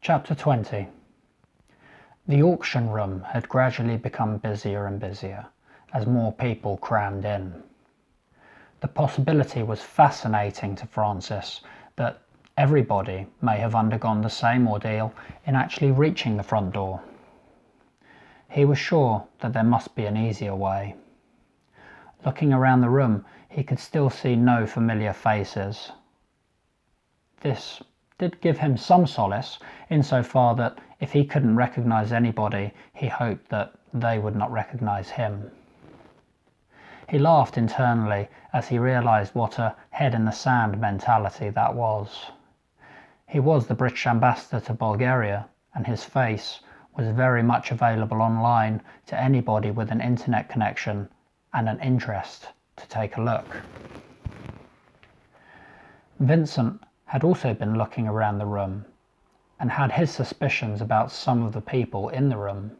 Chapter 20. The auction room had gradually become busier and busier as more people crammed in. The possibility was fascinating to Francis that everybody may have undergone the same ordeal in actually reaching the front door. He was sure that there must be an easier way. Looking around the room, he could still see no familiar faces. This did give him some solace, insofar that if he couldn't recognize anybody, he hoped that they would not recognize him. He laughed internally as he realized what a head-in-the-sand mentality that was. He was the British ambassador to Bulgaria, and his face was very much available online to anybody with an internet connection and an interest to take a look. Vincent had also been looking around the room and had his suspicions about some of the people in the room.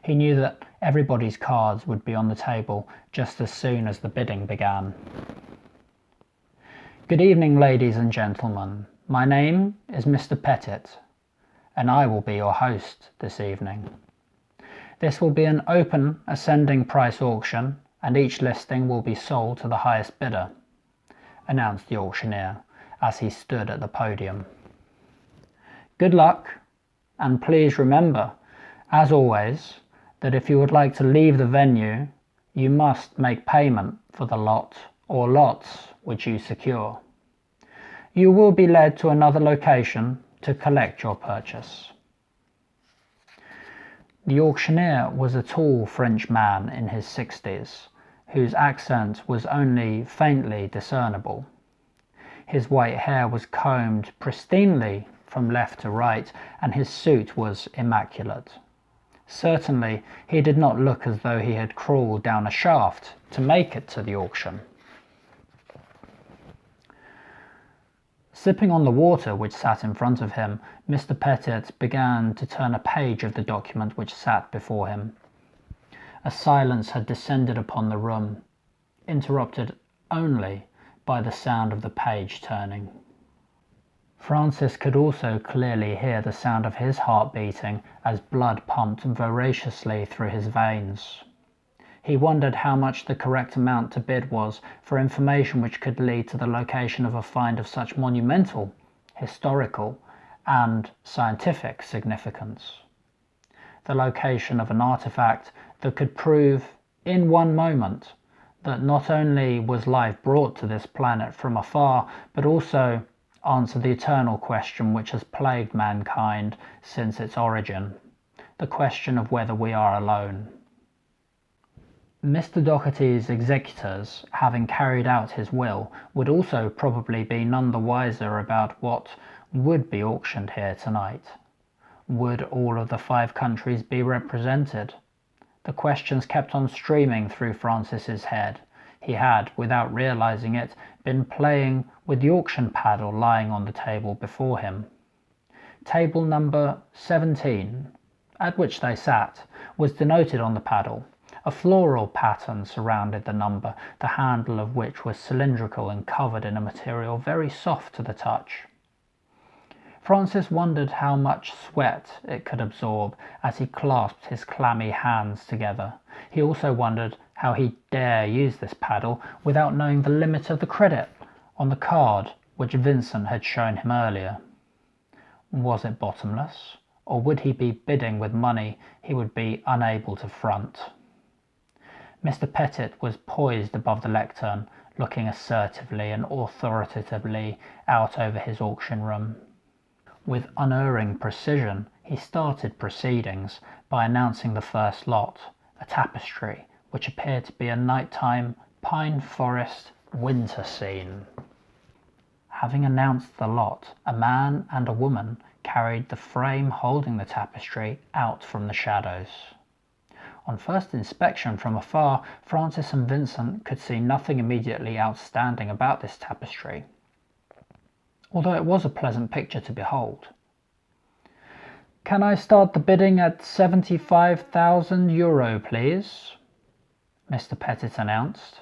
He knew that everybody's cards would be on the table just as soon as the bidding began. Good evening, ladies and gentlemen. My name is Mr. Pettit, and I will be your host this evening. This will be an open ascending price auction, and each listing will be sold to the highest bidder, announced the auctioneer as he stood at the podium. Good luck, and please remember, as always, that if you would like to leave the venue, you must make payment for the lot or lots which you secure. You will be led to another location to collect your purchase. The auctioneer was a tall French man in his 60s, whose accent was only faintly discernible. His white hair was combed pristinely from left to right, and his suit was immaculate. Certainly, he did not look as though he had crawled down a shaft to make it to the auction. Sipping on the water which sat in front of him, Mr. Pettit began to turn a page of the document which sat before him. A silence had descended upon the room, interrupted only by the sound of the page turning. Francis could also clearly hear the sound of his heart beating as blood pumped voraciously through his veins. He wondered how much the correct amount to bid was for information which could lead to the location of a find of such monumental, historical, and scientific significance. The location of an artifact that could prove in one moment that not only was life brought to this planet from afar, but also answer the eternal question which has plagued mankind since its origin, the question of whether we are alone. Mr. Doherty's executors, having carried out his will, would also probably be none the wiser about what would be auctioned here tonight. Would all of the 5 countries be represented? The questions kept on streaming through Francis's head. He had, without realizing it, been playing with the auction paddle lying on the table before him. Table number 17, at which they sat, was denoted on the paddle. A floral pattern surrounded the number, the handle of which was cylindrical and covered in a material very soft to the touch. Francis wondered how much sweat it could absorb as he clasped his clammy hands together. He also wondered how he dare use this paddle without knowing the limit of the credit on the card which Vincent had shown him earlier. Was it bottomless, or would he be bidding with money he would be unable to front? Mr. Pettit was poised above the lectern, looking assertively and authoritatively out over his auction room. With unerring precision, he started proceedings by announcing the first lot, a tapestry which appeared to be a nighttime pine forest winter scene. Having announced the lot, a man and a woman carried the frame holding the tapestry out from the shadows. On first inspection from afar, Francis and Vincent could see nothing immediately outstanding about this tapestry, although it was a pleasant picture to behold. Can I start the bidding at €75,000, please? Mr. Pettit announced.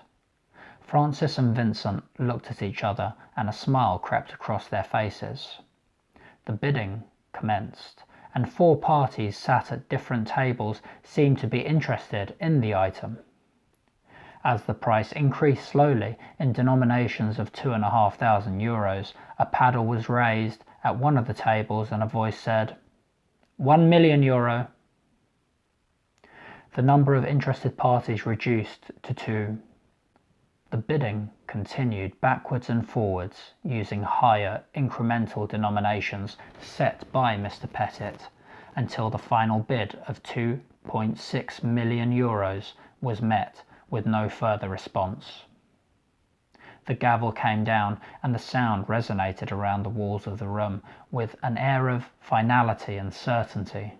Francis and Vincent looked at each other, and a smile crept across their faces. The bidding commenced, and 4 parties sat at different tables seemed to be interested in the item. As the price increased slowly in denominations of €2,500, a paddle was raised at one of the tables and a voice said, €1,000,000. The number of interested parties reduced to 2. The bidding continued backwards and forwards using higher incremental denominations set by Mr. Pettit until the final bid of €2.6 million was met with no further response. The gavel came down and the sound resonated around the walls of the room with an air of finality and certainty.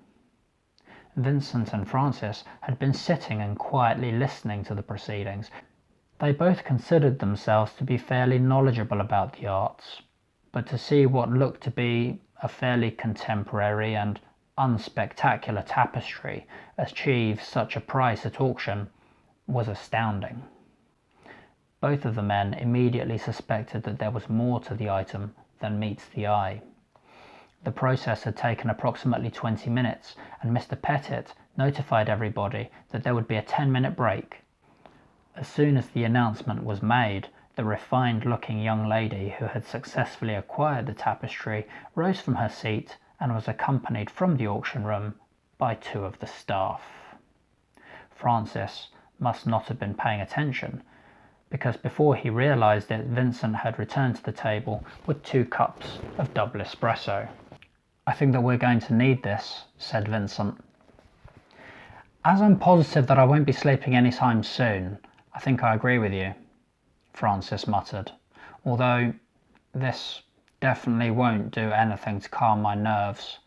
Vincent and Francis had been sitting and quietly listening to the proceedings. They both considered themselves to be fairly knowledgeable about the arts, but to see what looked to be a fairly contemporary and unspectacular tapestry achieve such a price at auction was astounding. Both of the men immediately suspected that there was more to the item than meets the eye. The process had taken approximately 20 minutes, and Mr. Pettit notified everybody that there would be a 10-minute break. As soon as the announcement was made, the refined-looking young lady who had successfully acquired the tapestry rose from her seat and was accompanied from the auction room by 2 of the staff. Francis must not have been paying attention, because before he realized it, Vincent had returned to the table with 2 cups of double espresso. "I think that we're going to need this," said Vincent. "As I'm positive that I won't be sleeping any time soon, I think I agree with you," Francis muttered, "although this definitely won't do anything to calm my nerves.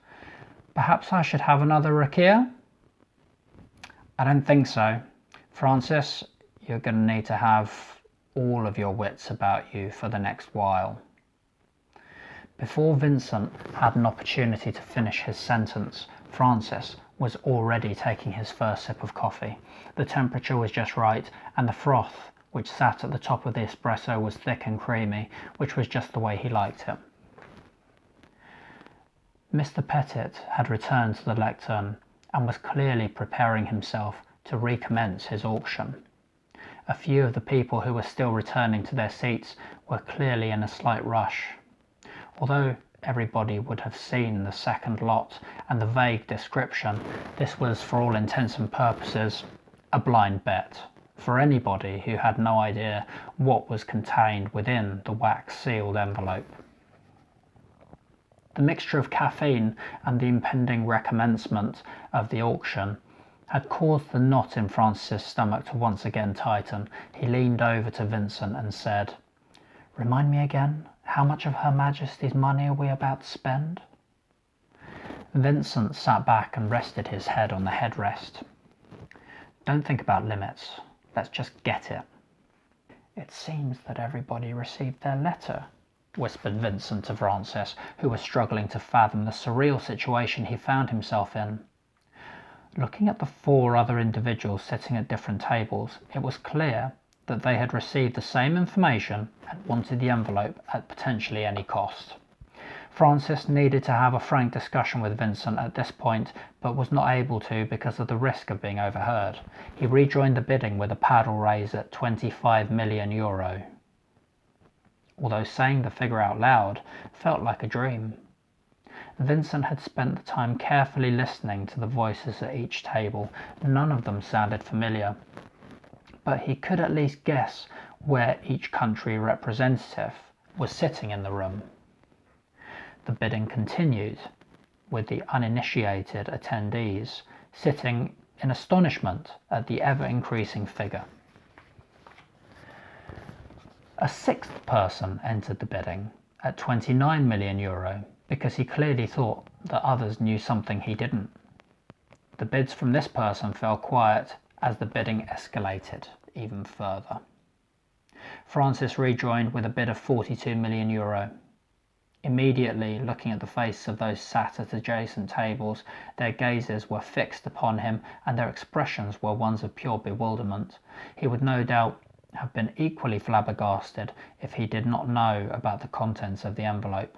Perhaps I should have another rakia?" "I don't think so. Francis, you're going to need to have all of your wits about you for the next while." Before Vincent had an opportunity to finish his sentence, Francis was already taking his first sip of coffee. The temperature was just right, and the froth which sat at the top of the espresso was thick and creamy, which was just the way he liked it. Mr. Pettit had returned to the lectern and was clearly preparing himself to recommence his auction. A few of the people who were still returning to their seats were clearly in a slight rush. Although everybody would have seen the second lot and the vague description, this was, for all intents and purposes, a blind bet for anybody who had no idea what was contained within the wax-sealed envelope. The mixture of caffeine and the impending recommencement of the auction had caused the knot in Francis's stomach to once again tighten. He leaned over to Vincent and said, "Remind me again, how much of Her Majesty's money are we about to spend?" Vincent sat back and rested his head on the headrest. "Don't think about limits. Let's just get it." "It seems that everybody received their letter," whispered Vincent to Francis, who was struggling to fathom the surreal situation he found himself in. Looking at the 4 other individuals sitting at different tables, it was clear that they had received the same information and wanted the envelope at potentially any cost. Francis needed to have a frank discussion with Vincent at this point, but was not able to because of the risk of being overheard. He rejoined the bidding with a paddle raise at €25 million. Although saying the figure out loud felt like a dream. Vincent had spent the time carefully listening to the voices at each table. None of them sounded familiar, but he could at least guess where each country representative was sitting in the room. The bidding continued, with the uninitiated attendees sitting in astonishment at the ever-increasing figure. A 6th person entered the bidding at €29 million because he clearly thought that others knew something he didn't. The bids from this person fell quiet as the bidding escalated even further. Francis rejoined with a bid of €42 million. Immediately, looking at the faces of those sat at adjacent tables, their gazes were fixed upon him and their expressions were ones of pure bewilderment. He would no doubt have been equally flabbergasted if he did not know about the contents of the envelope.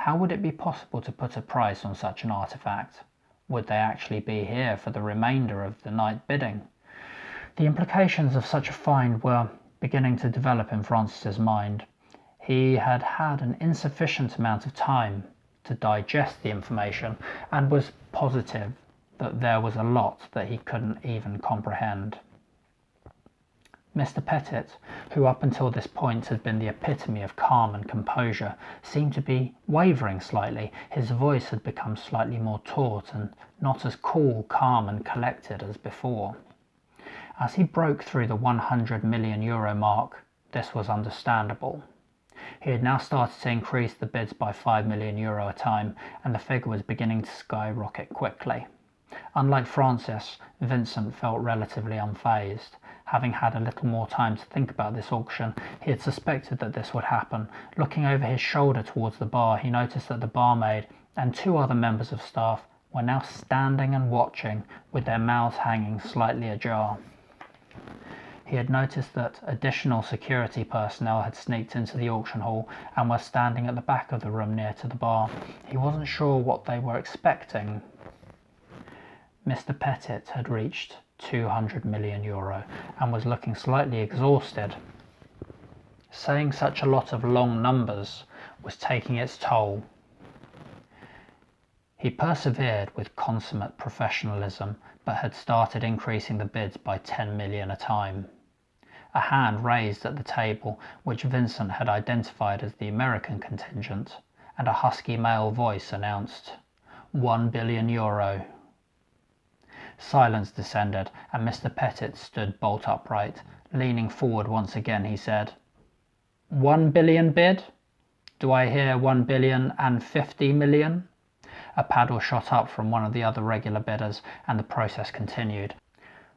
How would it be possible to put a price on such an artifact? Would they actually be here for the remainder of the night bidding? The implications of such a find were beginning to develop in Francis's mind. He had had an insufficient amount of time to digest the information and was positive that there was a lot that he couldn't even comprehend. Mr. Pettit, who up until this point had been the epitome of calm and composure, seemed to be wavering slightly. His voice had become slightly more taut and not as cool, calm and collected as before. As he broke through the €100 million mark, this was understandable. He had now started to increase the bids by €5 million a time, and the figure was beginning to skyrocket quickly. Unlike Francis, Vincent felt relatively unfazed. Having had a little more time to think about this auction, he had suspected that this would happen. Looking over his shoulder towards the bar, he noticed that the barmaid and 2 other members of staff were now standing and watching, with their mouths hanging slightly ajar. He had noticed that additional security personnel had sneaked into the auction hall and were standing at the back of the room near to the bar. He wasn't sure what they were expecting. Mr. Pettit had reached €200 million and was looking slightly exhausted. Saying such a lot of long numbers was taking its toll. He persevered with consummate professionalism, but had started increasing the bids by 10 million a time. A hand raised at the table, which Vincent had identified as the American contingent, and a husky male voice announced, €1 billion. Silence descended, and Mr. Pettit stood bolt upright. Leaning forward once again, he said, "1 billion bid? Do I hear 1,050 million?" A paddle shot up from one of the other regular bidders, and the process continued.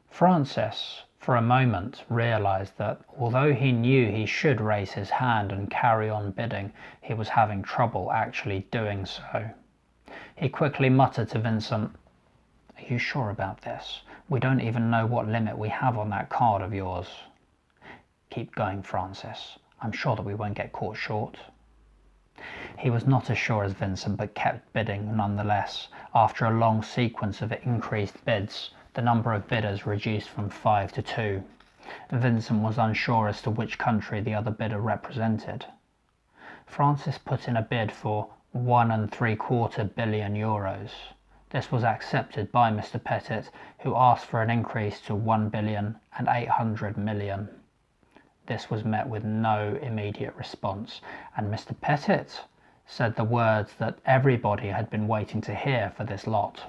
Francis, for a moment, realized that although he knew he should raise his hand and carry on bidding, he was having trouble actually doing so. He quickly muttered to Vincent, "Are you sure about this? We don't even know what limit we have on that card of yours." "Keep going, Francis. I'm sure that we won't get caught short." He was not as sure as Vincent, but kept bidding nonetheless. After a long sequence of increased bids, the number of bidders reduced from 5 to 2. Vincent was unsure as to which country the other bidder represented. Francis put in a bid for €1.75 billion. This was accepted by Mr. Pettit, who asked for an increase to €1.8 billion. This was met with no immediate response, and Mr. Pettit said the words that everybody had been waiting to hear for this lot.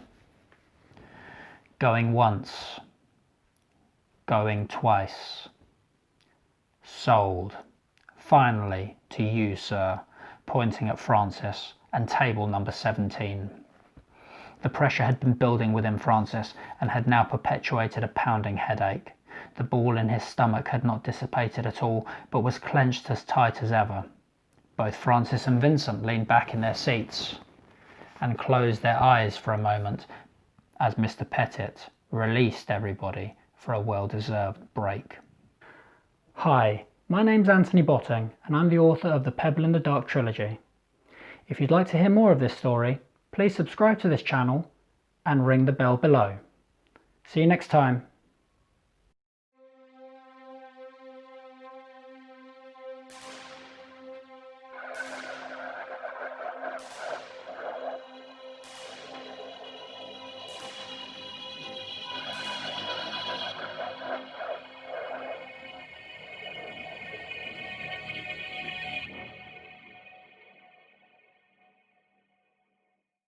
"Going once, going twice. Sold. Finally, to you, sir," pointing at Francis and table number 17. The pressure had been building within Francis and had now perpetuated a pounding headache. The ball in his stomach had not dissipated at all, but was clenched as tight as ever. Both Francis and Vincent leaned back in their seats and closed their eyes for a moment as Mr. Pettit released everybody for a well-deserved break. Hi, my name's Antony Botting, and I'm the author of the Pebble in the Dark trilogy. If you'd like to hear more of this story, please subscribe to this channel and ring the bell below. See you next time.